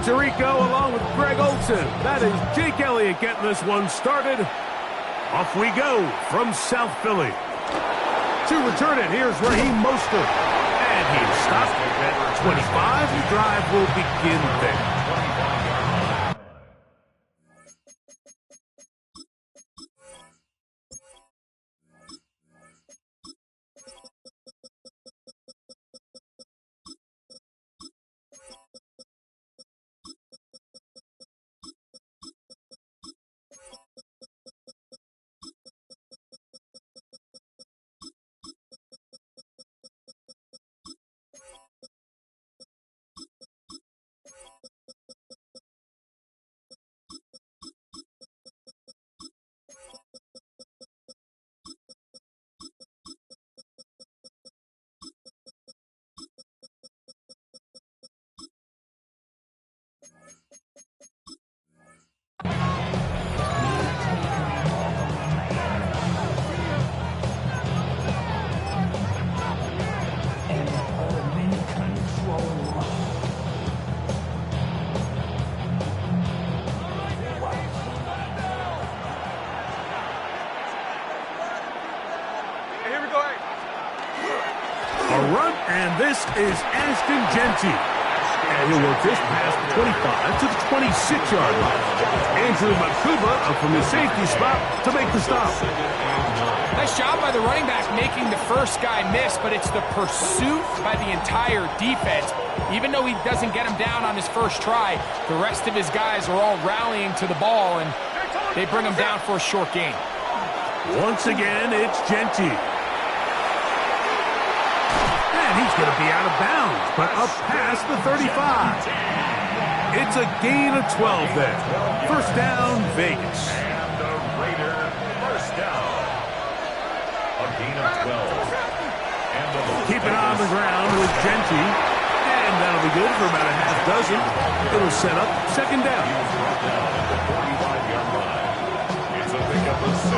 Tirico along with Greg Olson. That is Jake Elliott getting this one started. Off we go from South Philly. To return it, here's Raheem Mostert. And he's stopped at 25. The drive will begin there. And this is Ashton Genty. And he'll work this past the 25 to the 26-yard line. Andrew Makuba up from the safety spot to make the stop. Nice job by the running back making the first guy miss, but it's the pursuit by the entire defense. Even though he doesn't get him down on his first try, the rest of his guys are all rallying to the ball, and they bring him down for a short gain. Once again, it's Genty. And he's going to be out of bounds, but up past the 35. It's a gain of 12 there. First down, Vegas. And the Raider first down. A gain of 12. Keep it on the ground with Genty. And that'll be good for about a half dozen. It'll set up second down. The 45-yard line. It's a pickup of 6.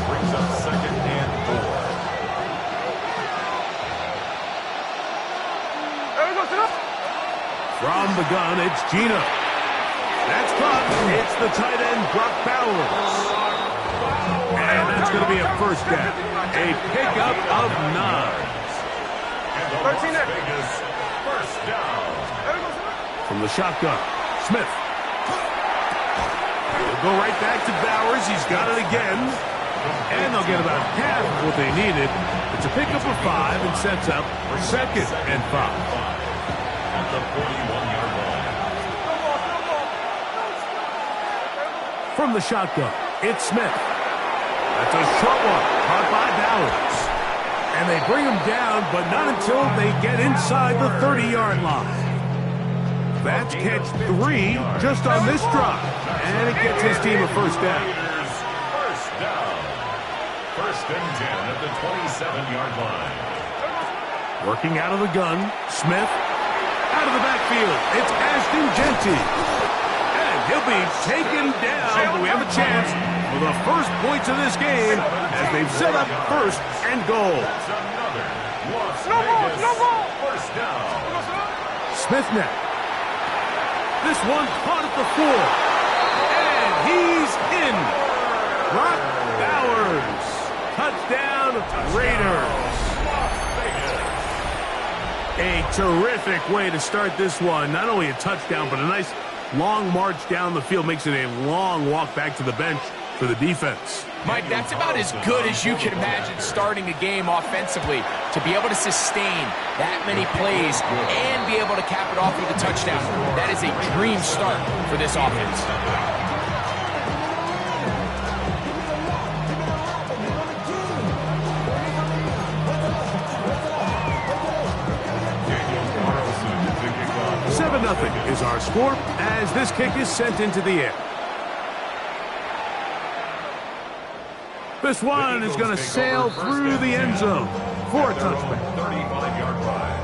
Brings up second and 4. From the gun, it's Gino. That's caught. It's the tight end, Brock Bowers. And that's going to be a first down. A pickup of 9. And the Las Vegas first down. From the shotgun, Smith. They'll go right back to Bowers. He's got it again. And they'll get about half of what they needed. It's a pickup of 5 and sets up for second and 5. At the 41-yard line. From the shotgun, it's Smith. That's a short one, caught by Bowers. And they bring him down, but not until they get inside the 30-yard line. That's catch 3 just on this drive. And it gets his team a first down. First down. First and 10 at the 27-yard line. Working out of the gun, Smith. Out of the backfield, it's Ashton Genty. And he'll be taken down, but we have a chance for the first points of this game as they've set up first and goal. No ball. First down. Smith now. This one caught at the 4. And he's in. Brock Bowers. Touchdown, Raiders. A terrific way to start this one. Not only a touchdown, but a nice long march down the field. Makes it a long walk back to the bench for the defense. Mike, that's about as good as you can imagine starting a game offensively. To be able to sustain that many plays and be able to cap it off with a touchdown. That is a dream start for this offense. Nothing is our score as this kick is sent into the air. This one is going to sail through the end zone for a touchback. 35-yard ride.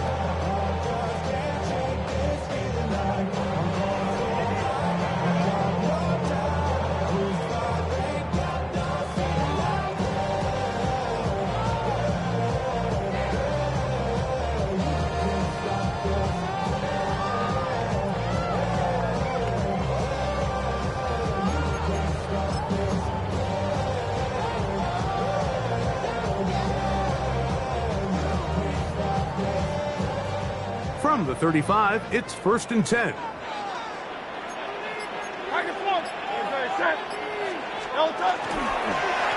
From the 35, it's 1st and 10.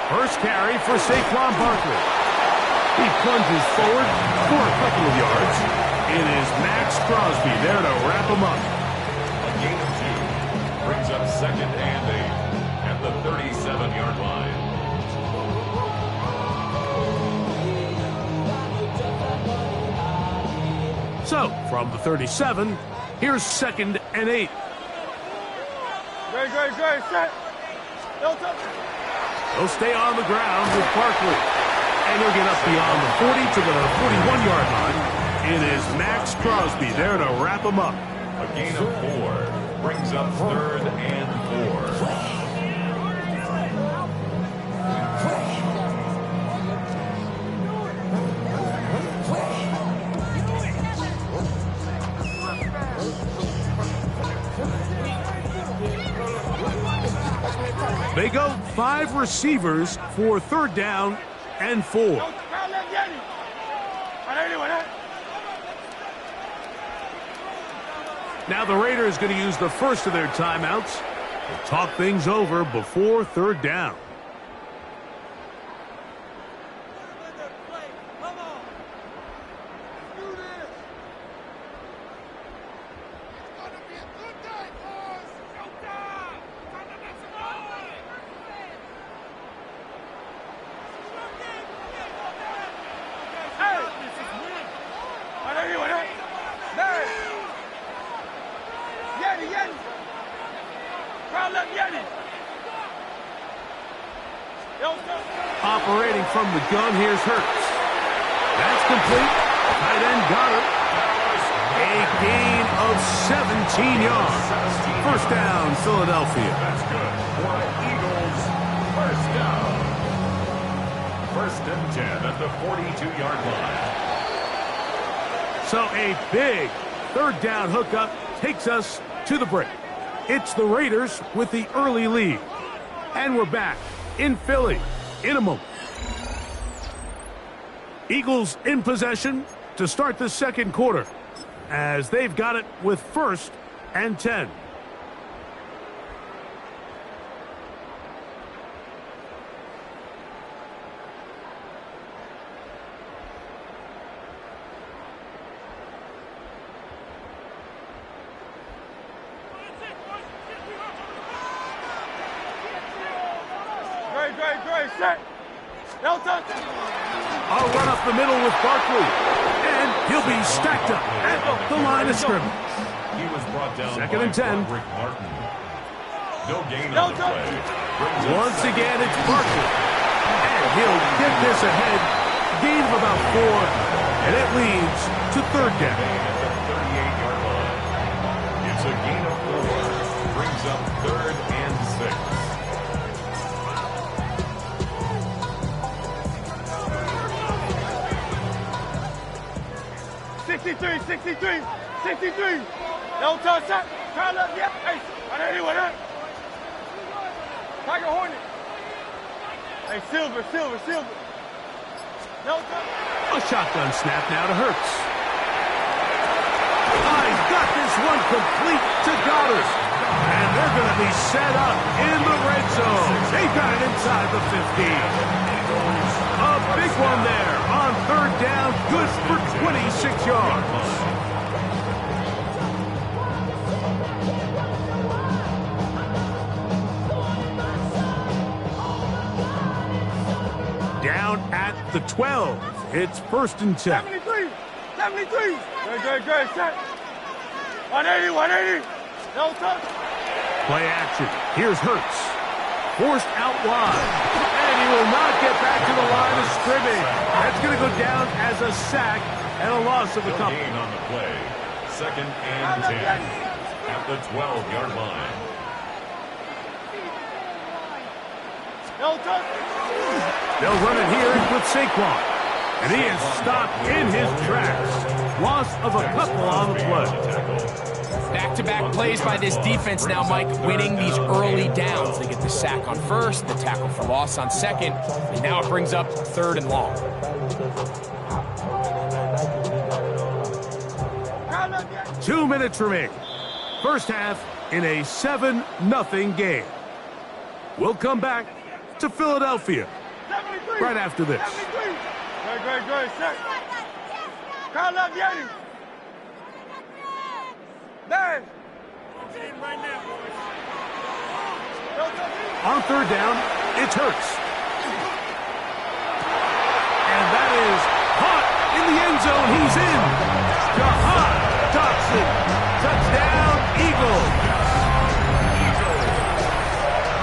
First carry for Saquon Barkley. He plunges forward for a couple of yards. It is Max Crosby there to wrap him up. A gain of 2 brings up 2nd and 8 at the 37-yard line. So, from the 37, here's 2nd and 8. Set. He'll stay on the ground with Barkley. And he'll get up beyond the 40 to the 41-yard line. It is Max Crosby there to wrap him up. A gain of 4 brings up 3rd and 4. They go 5 receivers for 3rd down and 4. Now the Raiders going to use the first of their timeouts to talk things over before 3rd down. Operating from the gun, here's Hurts. That's complete. Tight end got it. A gain of 17 yards. 1st down, Philadelphia. That's good for the Eagles. 1st down. 1st and 10 at the 42-yard line. So a big 3rd down hookup takes us to the break. It's the Raiders with the early lead. And we're back in Philly in a moment. Eagles in possession to start the 2nd quarter as they've got it with 1st and 10. Set. A run up the middle with Barkley. And he'll be stacked up at the line of scrimmage. He was brought down 2nd and 10. Rick Martin. No gain on the play. Once again, it's Barkley. And he'll get this ahead. Gain of about 4. And it leads to 3rd down. At the 38-yard line. It's a gain of 4. Brings up 3rd and 6. 63. No touch. Try to let Hey, I Tiger Hornet. Hey, Silver. No touch. A shotgun snap now to Hurts. He's got this one complete to Goddard. And they're going to be set up in the red zone. They got it inside the 15. A big one there on 3rd down. Good for 26 yards. Down at the 12. It's 1st and 10. 73. Good. Set. 180. No touch. Play action. Here's Hurts. Forced out wide. And he will not get back to the line of scrimmage. That's going to go down as a sack and a loss of a couple. Gain on the play. 2nd and 10 at the 12-yard line. No touch. They'll run it here with Saquon. And he is stopped in his tracks. Loss of a couple on the play. Back-to-back plays by this defense now, Mike, winning these early downs. They get the sack on 1st, the tackle for loss on 2nd, and now it brings up 3rd and long. 2 minutes remaining. First half in a 7-0 game. We'll come back to Philadelphia right after this. Great, set. Crowd love Yeti. Dash. Right now, boys. On third down, it's Hurts. And that is caught in the end zone. He's in. Jahan Dotson. Touchdown, Eagles.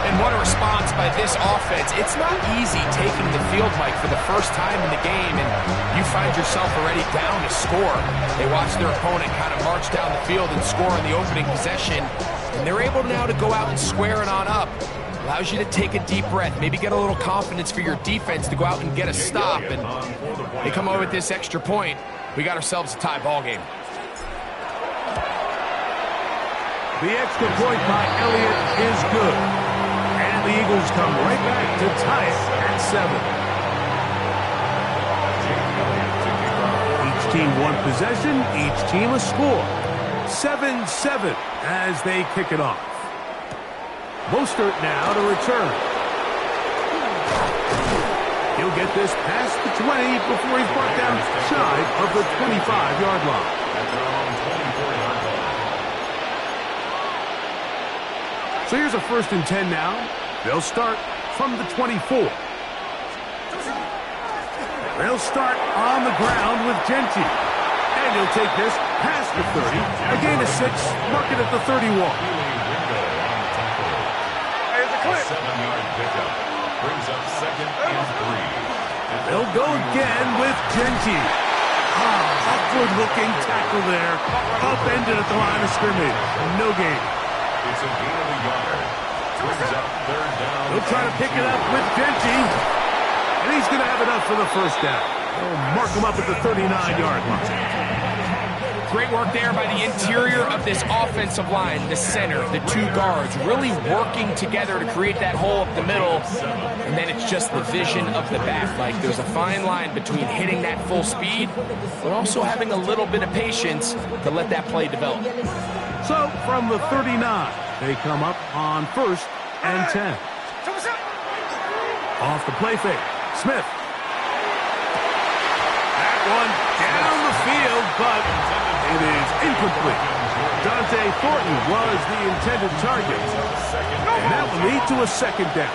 And what a response by this offense. It's not easy taking the field, Mike, for the first time in the game, and you find yourself already down to score. They watch their opponent kind of march down the field and score on the opening possession, and they're able now to go out and square it on up. Allows you to take a deep breath, maybe get a little confidence for your defense to go out and get a stop, and they come away with this extra point. We got ourselves a tie ball game. The extra point by Elliott is good. And the Eagles come right back to tie it at 7. Each team one possession, each team a score. 7-7 as they kick it off. Mostert now to return. He'll get this past the 20 before he's brought down shy of the 25-yard line. So here's a 1st and 10 now. They'll start from the 24. They'll start on the ground with Genty. And he'll take this past the 30. A gain of 6, mark it at the 31. Here's the clip. 7-yard pickup. Brings up 2nd and 3. They'll go again with Genty. Upward-looking tackle there. Upended at the line of scrimmage. No gain. It's a gain of a yard. Brings up 3rd down. He'll try to pick it up with Genty. And he's going to have enough for the first down. They'll mark him up at the 39-yard line. Great work there by the interior of this offensive line, the center, the 2 guards, really working together to create that hole up the middle. And then it's just the vision of the back. Like there's a fine line between hitting that full speed, but also having a little bit of patience to let that play develop. So from the 39, they come up on 1st and 10. Off the play fake, Smith. That one down the field, but it is incomplete. Dante Thornton was the intended target. And that will lead to a 2nd down.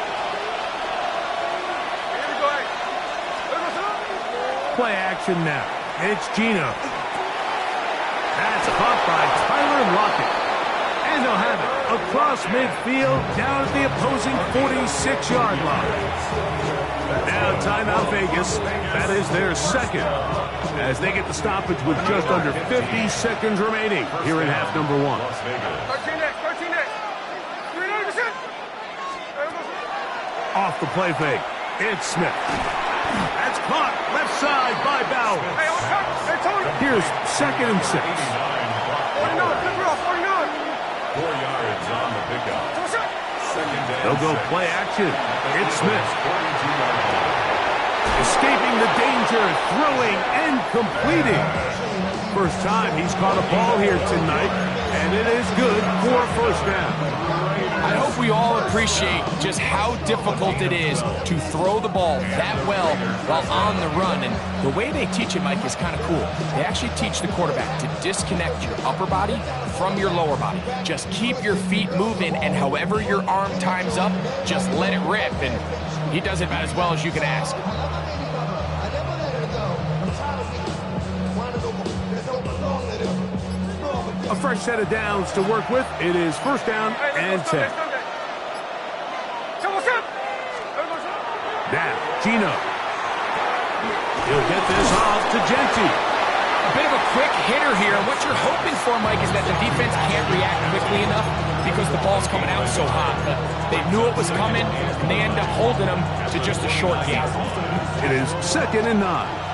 Play action now. It's Gino. That's caught by Tyler Lockett. And they'll have it across midfield down at the opposing 46-yard line. Now timeout Vegas. That is their 2nd. As they get the stoppage with just under 50 seconds remaining here in half number 1. 13 next. 39%. Off the play fake. It's Smith. That's caught left side by Bauer. Here's 2nd and 6. 49. 4 yards on the pickup. 2nd down. They'll go play action. It's Smith. Escaping the danger, throwing and completing. First time he's caught a ball here tonight, and it is good for a 1st down. I hope we all appreciate just how difficult it is to throw the ball that well while on the run. And the way they teach it, Mike, is kind of cool. They actually teach the quarterback to disconnect your upper body from your lower body. Just keep your feet moving, and however your arm times up, just let it rip. And he does it about as well as you can ask. A fresh set of downs to work with. It is 1st down and 10. Now, Gino. He'll get this off to Genty. A bit of a quick hitter here. What you're hoping for, Mike, is that the defense can't react quickly enough because the ball's coming out so hot. But they knew it was coming, and they end up holding them to just a short game. It is 2nd and 9.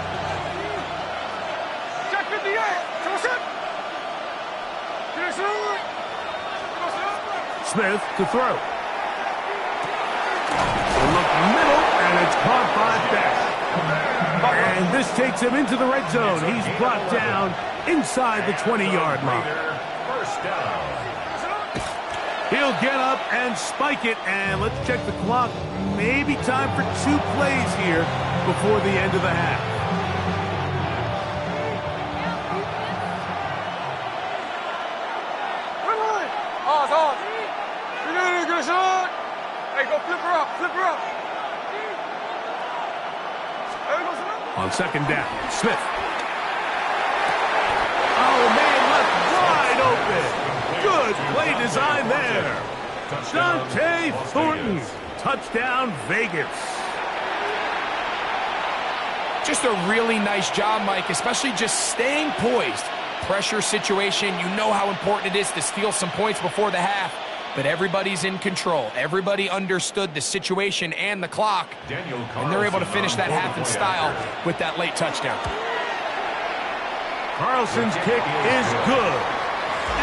Smith to throw. They look middle, and it's caught by Beck. And this takes him into the red zone. He's brought down inside the 20-yard line. First down. He'll get up and spike it, and let's check the clock. Maybe time for 2 plays here before the end of the half. On. Good shot. Hey, go flip her up. Flip her up. On second down, Smith. Oh, man, left wide open. Good play design there. Dante Thornton. Touchdown, Vegas. Just a really nice job, Mike, especially just staying poised. Pressure situation, you know how important it is to steal some points before the half, but everybody's in control. Everybody understood the situation and the clock, and they're able to finish that half in style with that late touchdown. Carlson's kick is good,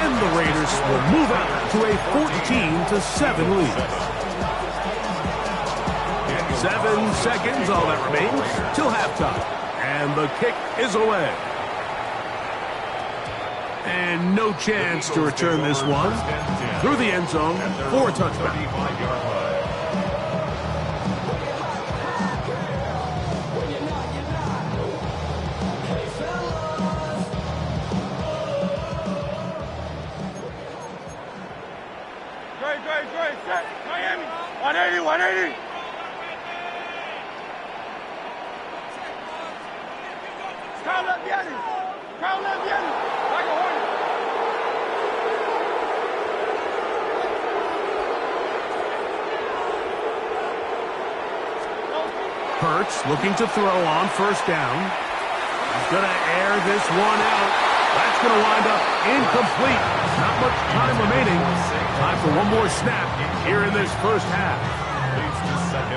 and the Raiders will move out to a 14-7 lead. 7 seconds, all that remains, till halftime, and the kick is away. And no chance to return this one through the end zone for a touchdown. Great. Set. Miami. 180. Crown left Yanni. Like a hornet. Hurts looking to throw on first down. He's going to air this one out. That's going to wind up incomplete. Not much time remaining. Time for one more snap here in this first half.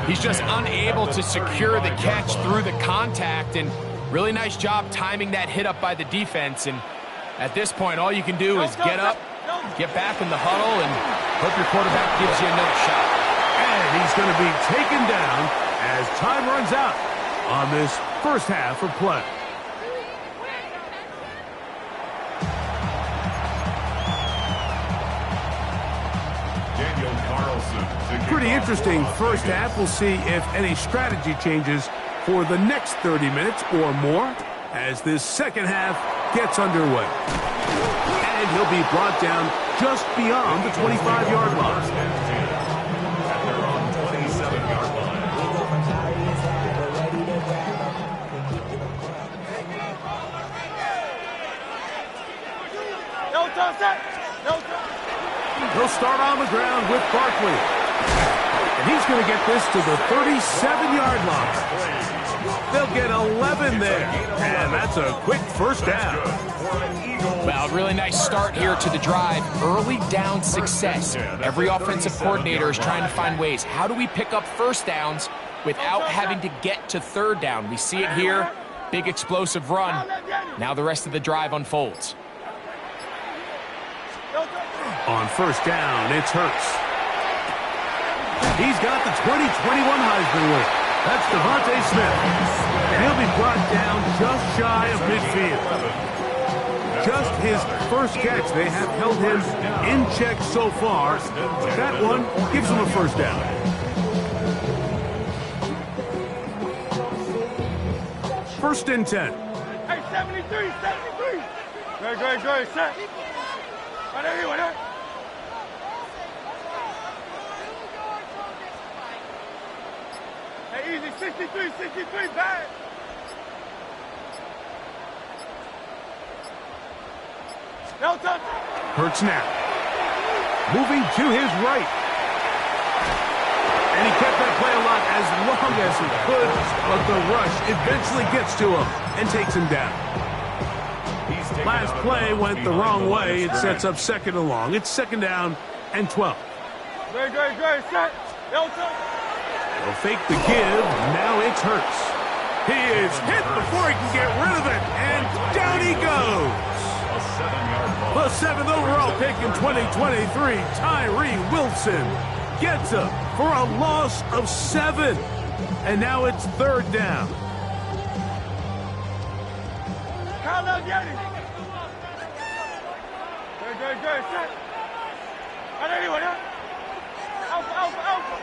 He's just unable to secure the catch through the contact, and really nice job timing that hit up by the defense. And at this point, all you can do is get up, get back in the huddle, and hope your quarterback gives you another shot. And he's going to be taken down as time runs out on this first half of play. Pretty interesting first half. We'll see if any strategy changes for the next 30 minutes or more as this second half gets underway. And he'll be brought down just beyond the 25-yard line. At their own 27-yard line. No touch set. No touch. He'll start on the ground with Barkley. And he's going to get this to the 37-yard line. They'll get 11 there. And that's a quick first down. Well, really nice start here to the drive. Early down success. Every offensive coordinator is trying to find ways. How do we pick up first downs without having to get to third down? We see it here. Big explosive run. Now the rest of the drive unfolds. On first down, it's Hurts. He's got the 2021 Heisman winner. That's Devontae Smith. And he'll be brought down just shy of midfield. Just his first catch. They have held him in check so far. That one gives him a first down. First and 10. Hey, 73. Great. Set. Right there. Hey, easy. 63. Bad. No touch. Hurts now. Moving to his right. And he kept that play alive as long as he could, but the rush eventually gets to him and takes him down. Last play went the wrong way. It sets up second and long. It's second down and 12. Great. Set. No touch. They'll fake the give. Now it's Hurts. He is hit before he can get rid of it, and down he goes. The 7th overall pick in 2023, Tyree Wilson gets him for a loss of 7. And now it's third down. Good, good, set. Anyone, huh? Alpha, alpha, alpha.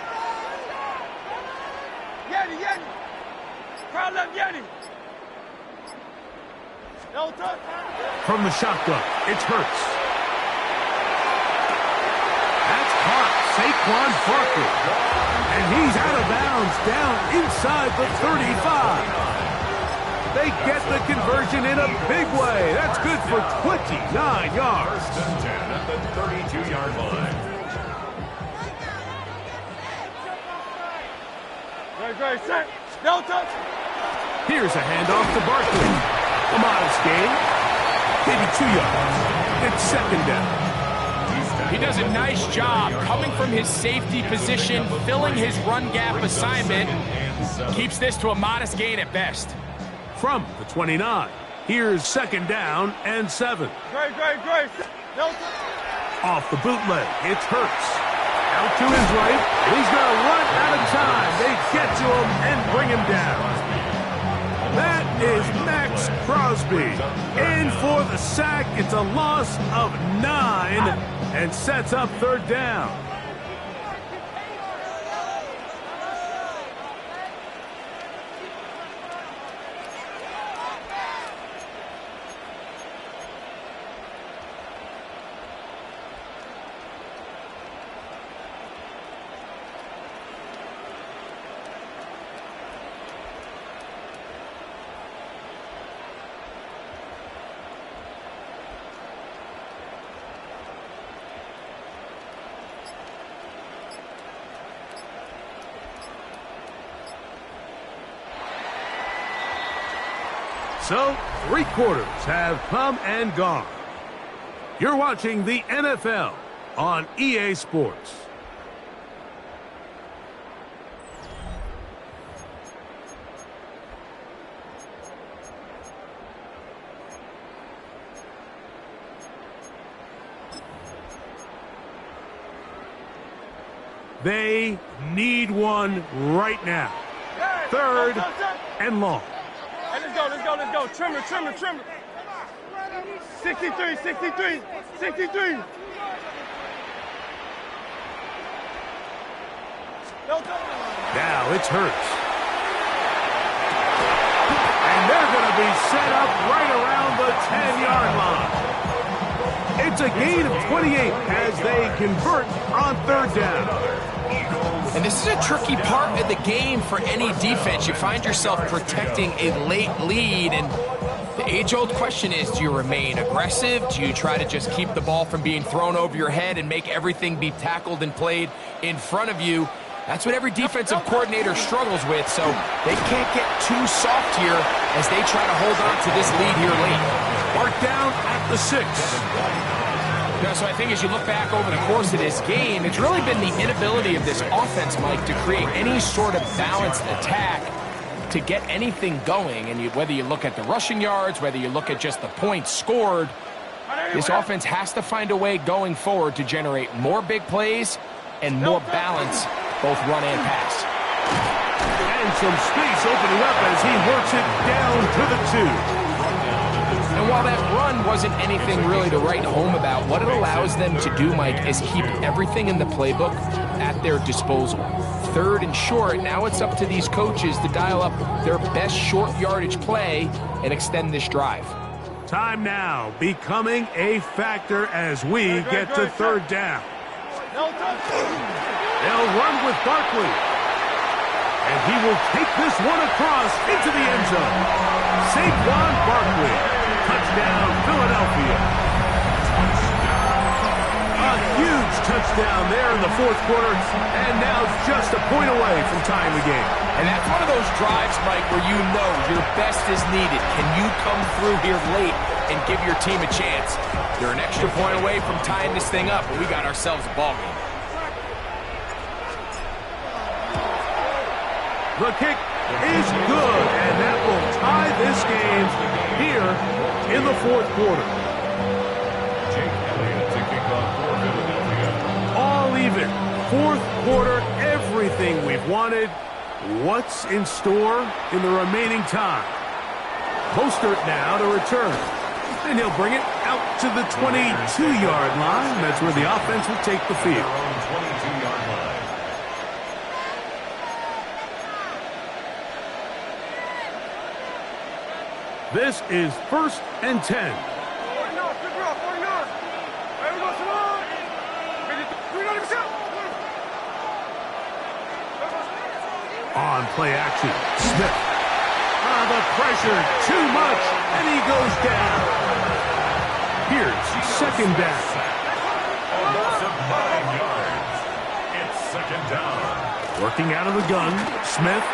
Yeti, Yeti. Crowd left Yeti. No touch. From the shotgun, it's Hurts. That's caught. Saquon Barkley. And he's out of bounds down inside the 35. They get the conversion in a big way. That's good for 29 yards. First and 10 at the 32-yard line. Great, great, set. No touch. Here's a handoff to Barkley. A modest gain. Maybe 2 yards. It's second down. He does a nice job coming from his safety position, filling his run gap assignment. Keeps this to a modest gain at best. From the 29, here's second down and 7. Great, great, great. No touch. Off the bootleg, it's Hurts. Out to his right. He's going to run out of time. They get to him and bring him down. That is Max Crosby. In for the sack. It's a loss of 9 and sets up third down. So, 3 quarters have come and gone. You're watching the NFL on EA Sports. They need one right now. Third and long. Hey, let's go, let's go, let's go. Trimmer, trimmer, trimmer. 63, 63, 63. Now it's Hurts. And they're going to be set up right around the 10-yard line. It's a gain of 28 as they convert on third down. And this is a tricky part of the game for any defense. You find yourself protecting a late lead, and the age-old question is, do you remain aggressive? Do you try to just keep the ball from being thrown over your head and make everything be tackled and played in front of you? That's what every defensive coordinator struggles with, so they can't get too soft here as they try to hold on to this lead here late. Mark down at the 6. Yeah, so I think as you look back over the course of this game, it's really been the inability of this offense, Mike, to create any sort of balanced attack to get anything going. And whether you look at the rushing yards, whether you look at just the points scored, this offense has to find a way going forward to generate more big plays and more balance, both run and pass. And some space opening up as he works it down to the 2. And while that run wasn't anything really to write home about, what it allows them to do, Mike, is keep everything in the playbook at their disposal. Third and short, now it's up to these coaches to dial up their best short yardage play and extend this drive. Time now becoming a factor as we get to third down. They'll run with Barkley. And he will take this one across into the end zone. Saquon Barkley. Touchdown, Philadelphia. A huge touchdown there in the fourth quarter, and now just a point away from tying the game. And that's one of those drives, Mike, where you know your best is needed. Can you come through here late and give your team a chance? They're an extra point away from tying this thing up, and we got ourselves a ball game. The kick is good, and that will tie this game here in the fourth quarter. Jake Elliott to kick off for Philadelphia. All even. Fourth quarter, everything we've wanted. What's in store in the remaining time? Mostert now to return. And he'll bring it out to the 22-yard line. That's where the offense will take the field. 22-yard line. This is 1st and 10. On play action, Smith. The pressure, too much, and he goes down. Here's 2nd down. A loss of 9 yards. It's 2nd down. Working out of the gun, Smith.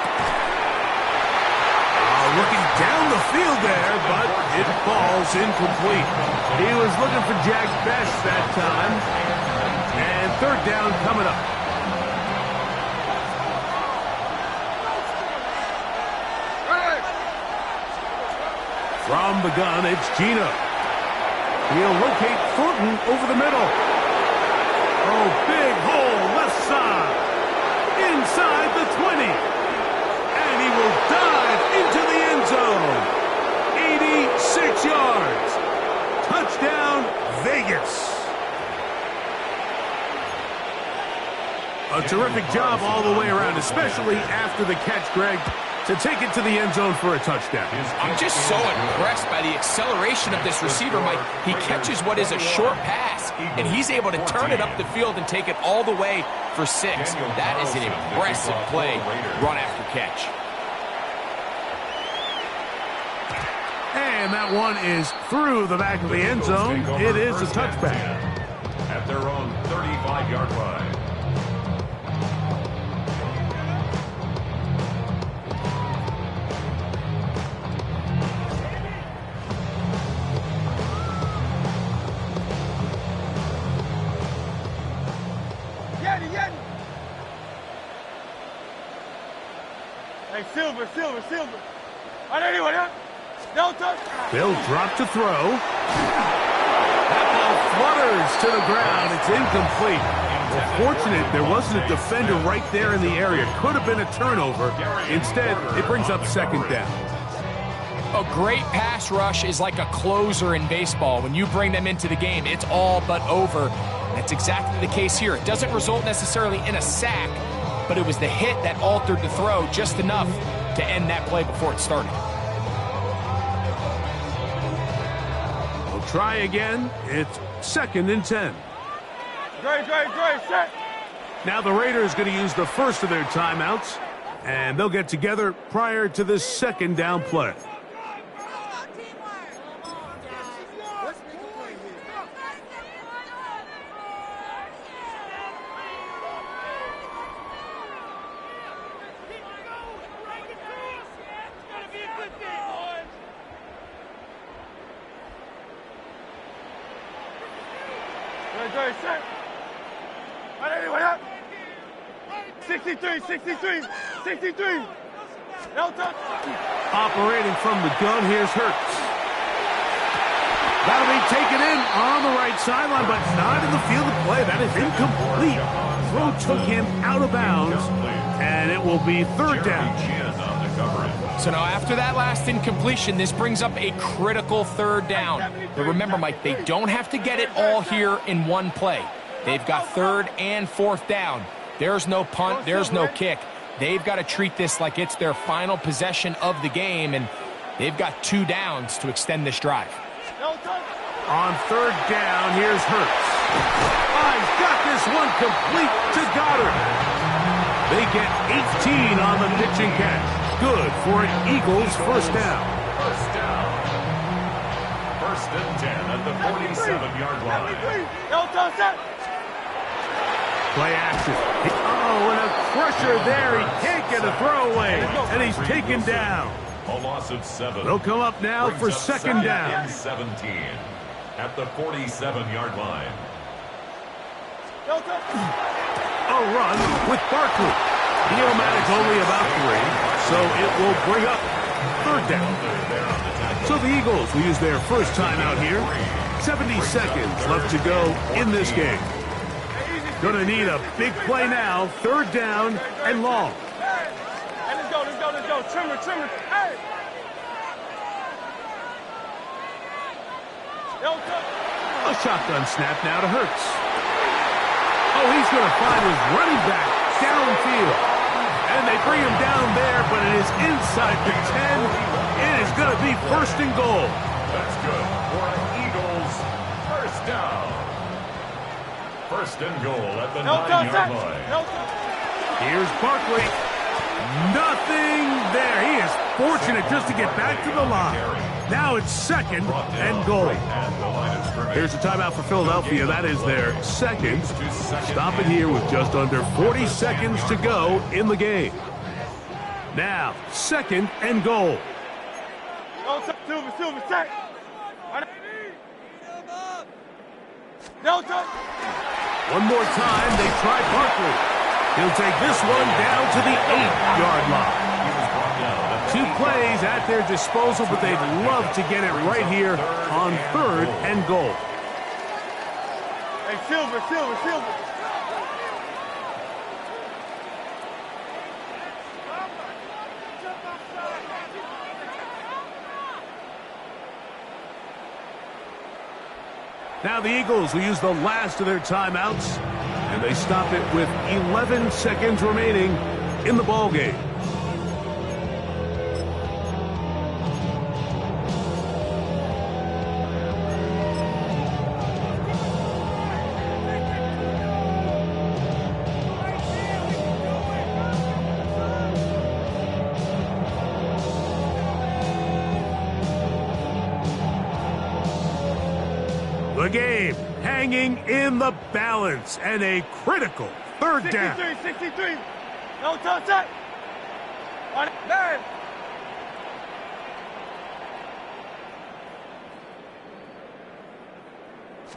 Looking down the field there, but it falls incomplete. He was looking for Jack Best that time. And 3rd down coming up. From the gun, it's Gino. He'll locate Thornton over the middle. Oh, big hole, left side. Inside the 20. And he will dive into the end zone. 86 yards. Touchdown, Vegas. A terrific job all the way around, especially after the catch, Greg, to take it to the end zone for a touchdown. I'm just so impressed by the acceleration of this receiver, Mike. He catches what is a short pass, and he's able to turn it up the field and take it all the way for 6. That is an impressive play, run after catch. And that one is through the back of the end zone. It is a touchback. At their own 35-yard line. Hey, Silver. They'll drop to throw. That ball flutters to the ground. It's incomplete. Well, fortunate there wasn't a defender right there in the area. Could have been a turnover. Instead, it brings up 2nd down. A great pass rush is like a closer in baseball. When you bring them into the game, it's all but over. That's exactly the case here. It doesn't result necessarily in a sack, but it was the hit that altered the throw just enough to end that play before it started. We'll try again. It's 2nd and 10. Great, set. Now the Raiders going to use the first of their timeouts, and they'll get together prior to this 2nd down play. Set. 63. Operating from the gun, here's Hurts. That'll be taken in on the right sideline, but not in the field of play. That is incomplete. Throw took him out of bounds, and it will be 3rd down. So now after that last incompletion, this brings up a critical 3rd down. But remember, Mike, they don't have to get it all here in one play. They've got 3rd and 4th down. There's no punt, there's no kick. They've got to treat this like it's their final possession of the game, and they've got 2 downs to extend this drive. On 3rd down, here's Hurts. He's got this one complete to Goddard. They get 18 on the pitch and catch. Good for an Eagles 1st down. 1st and 10 at the 47-yard line. Play action. And a pressure there. He can't get a throwaway, and he's taken down. A loss of 7. They'll come up now for 2nd down. 17 at the 47-yard line. A run with Barkley. He'll manage only about 3, so it will bring up 3rd down. So the Eagles will use their first timeout here. 70 seconds left to go in this game. Gonna need a big play now. 3rd down and long. Hey, let's go. Trimmer. Hey! A shotgun snap now to Hurts. Oh, he's going to find his running back downfield. And they bring him down there, but it is inside the 10. It is going to be first and goal. That's good for an Eagles first down. First and goal at the 9-yard line. Here's Barkley. Nothing there. He is fortunate just to get back to the line. Now it's second and goal. Here's a timeout for Philadelphia. That is their second. Stop it here with just under 40 seconds to go in the game. Now, second and goal. One more time, they try Barkley. He'll take this one down to the 8-yard line. 2 plays at their disposal, but they'd love to get it right here on third and goal. Hey, Silver. Now the Eagles will use the last of their timeouts, and they stop it with 11 seconds remaining in the ballgame. The game hanging in the balance and a critical third down. 63. No touch that. On man.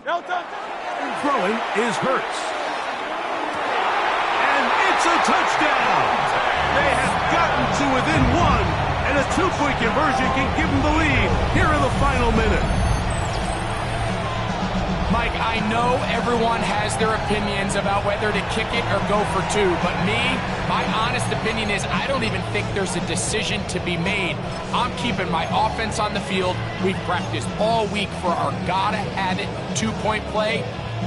No touch. Throwing is Hurts. And it's a touchdown. They have gotten to within one, and a 2-point conversion can give them the lead here in the final minute. Mike, I know everyone has their opinions about whether to kick it or go for 2, but my honest opinion is I don't even think there's a decision to be made. I'm keeping my offense on the field. We've practiced all week for our gotta-have-it 2-point play.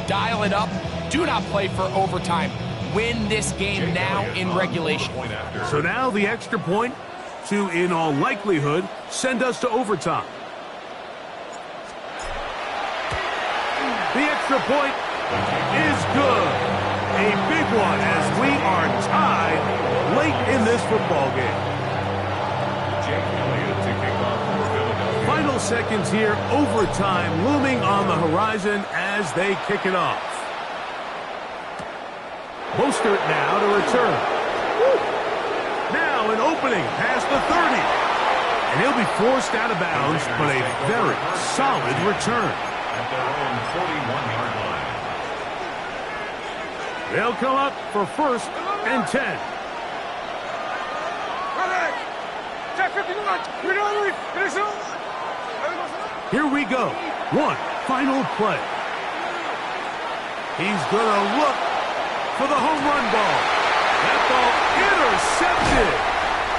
Dial it up. Do not play for overtime. Win this game now in regulation. So now the extra point to, in all likelihood, send us to overtime. The extra point is good. A big one as we are tied late in this football game. Final seconds here, overtime looming on the horizon as they kick it off. Mostert now to return. Now an opening past the 30. And he'll be forced out of bounds, but a very solid return. At their own 41-yard line. They'll come up for first and 10. Here we go. One final play. He's going to look for the home run ball. That ball intercepted.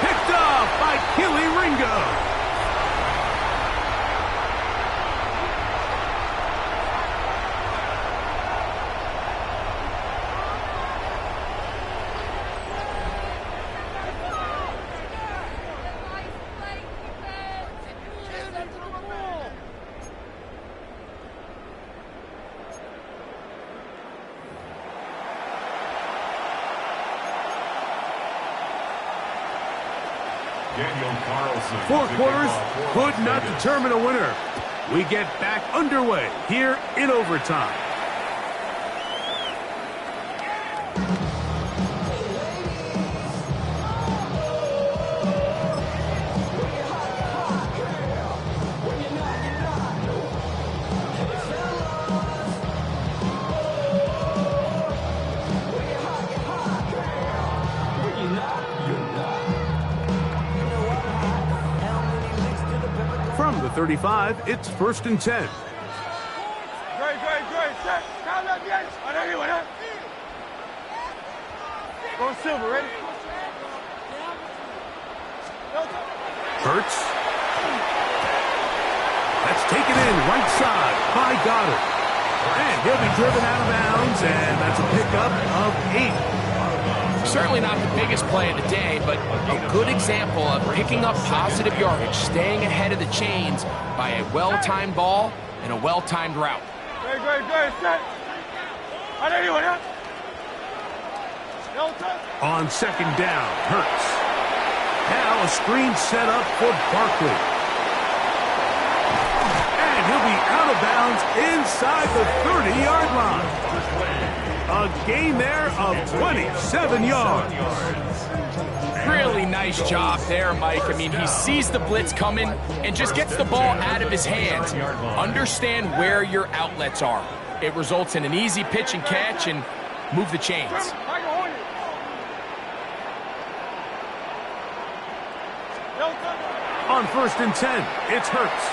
Picked off by PHLY Ringo. Four quarters could not determine a winner. We get back underway here in overtime. From the 35, it's first and 10. Great. Go Silver, ready? Hurts. That's taken in right side by Goddard. And he'll be driven out of bounds, and that's a pickup of 8. Certainly not the biggest play of the day, but a good example of picking up positive yardage, staying ahead of the chains by a well-timed ball and a well-timed route. Great, set. On second down, Hurts. Now a screen set up for Barkley. And he'll be out of bounds inside the 30-yard line. A gain there of 27 yards. Really nice job there, Mike. I mean, he sees the blitz coming and just gets the ball out of his hands. Understand where your outlets are. It results in an easy pitch and catch and move the chains. On 1st and 10, it's Hurts.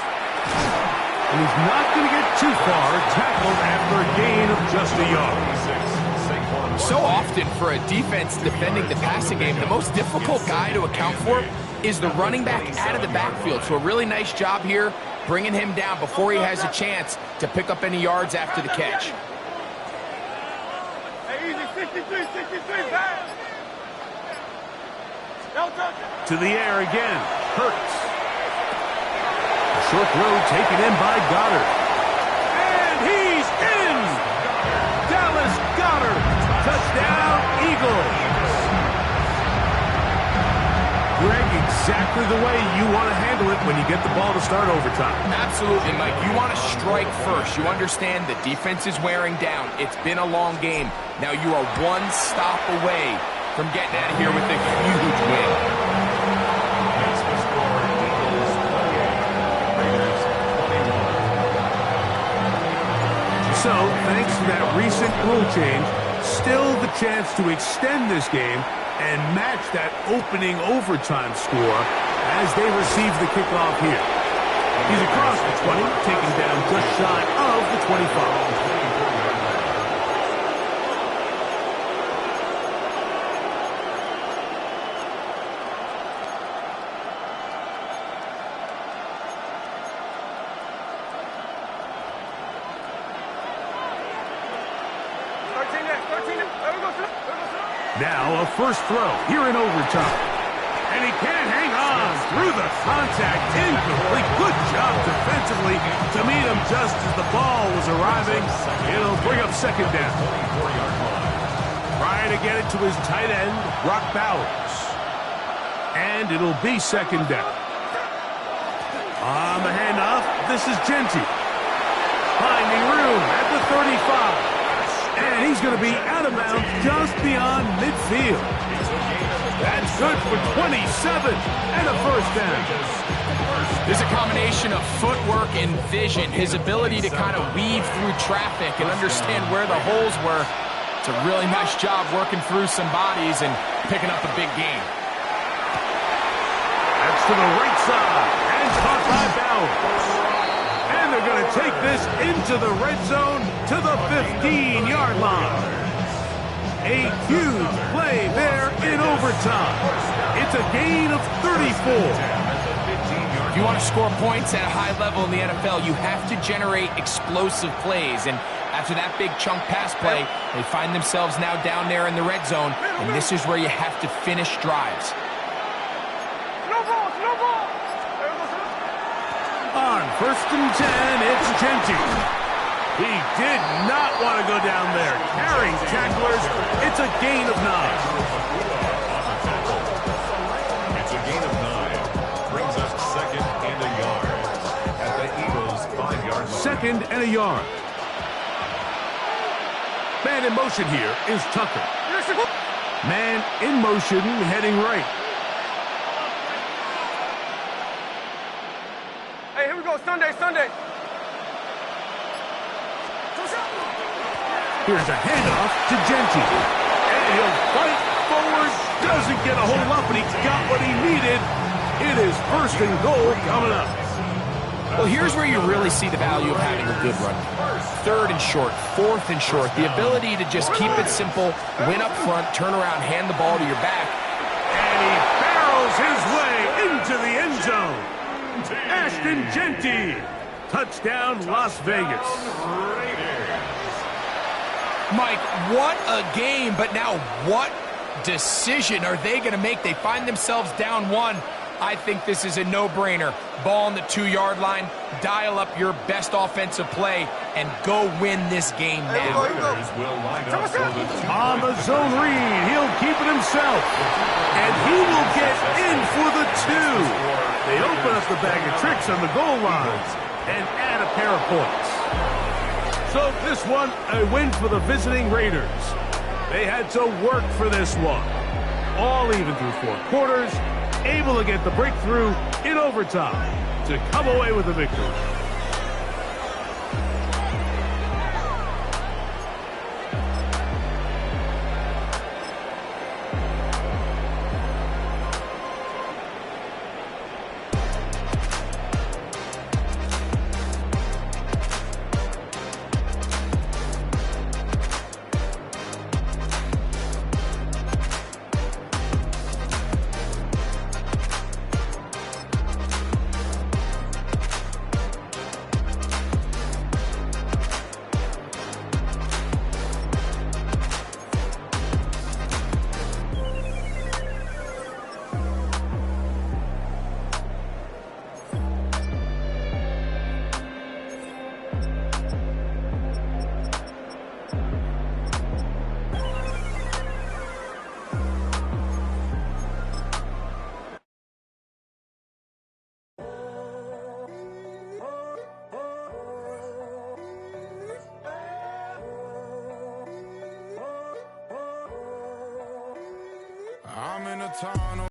And he's not going to get too far, tackled after a gain of just a yard. So often for a defense defending the passing game, the most difficult guy to account for is the running back out of the backfield. So a really nice job here, bringing him down before he has a chance to pick up any yards after the catch. To the air again, Hurts. A short throw taken in by Goddard. And he's in! Dallas Goddard, touchdown Eagles. Greg, exactly the way you want to handle it when you get the ball to start overtime. Absolutely, Mike. You want to strike first. You understand the defense is wearing down. It's been a long game. Now you are one stop away from getting out of here with a huge win. So, thanks to that recent rule change, still the chance to extend this game and match that opening overtime score as they receive the kickoff here. He's across the 20, taken down just shy of the 25. Now a first throw here in overtime. And he can't hang on through the contact. Incomplete. Good job defensively to meet him just as the ball was arriving. It'll bring up second down. Trying to get it to his tight end, Brock Bowers. And it'll be second down. On the handoff, this is Genty. Finding room at the 35. And he's going to be out of bounds just beyond midfield. That's good for 27 and a first down. There's a combination of footwork and vision. His ability to kind of weave through traffic and understand where the holes were. It's a really nice job working through some bodies and picking up a big gain. That's to the right side and caught by Bowers. And they're going to take this into the red zone to the 15-yard line. A huge play there in overtime. It's a gain of 34. If you want to score points at a high level in the NFL, you have to generate explosive plays. And after that big chunk pass play, they find themselves now down there in the red zone. And this is where you have to finish drives. On 1st and 10, it's Genty. He did not want to go down there. Carrying tacklers, it's a gain of 9. It's a gain of 9. Brings us second and a yard at the Eagles' 5-yard line. Second and a yard. Man in motion here is Tucker. Man in motion, heading right. Hey, here we go, Sunday. Here's a handoff to Genty. And he'll fight forward, doesn't get a hold up, and he got what he needed. It is 1st and goal coming up. Well, here's where you really see the value of having a good run. 3rd and short, 4th and short. The ability to just keep it simple, win up front, turn around, hand the ball to your back. And he barrels his way into the end zone. Ashton Genty Touchdown, Las Vegas. Mike, what a game, but now what decision are they going to make? They find themselves down 1. I think this is a no-brainer. Ball on the 2-yard line, dial up your best offensive play, and go win this game now. On the zone read, he'll keep it himself. And he will get in for the 2. They open up the bag of tricks on the goal line and add a pair of points. So this one, a win for the visiting Raiders. They had to work for this one. All even through 4 quarters, able to get the breakthrough in overtime to come away with a victory. I'm in a tunnel.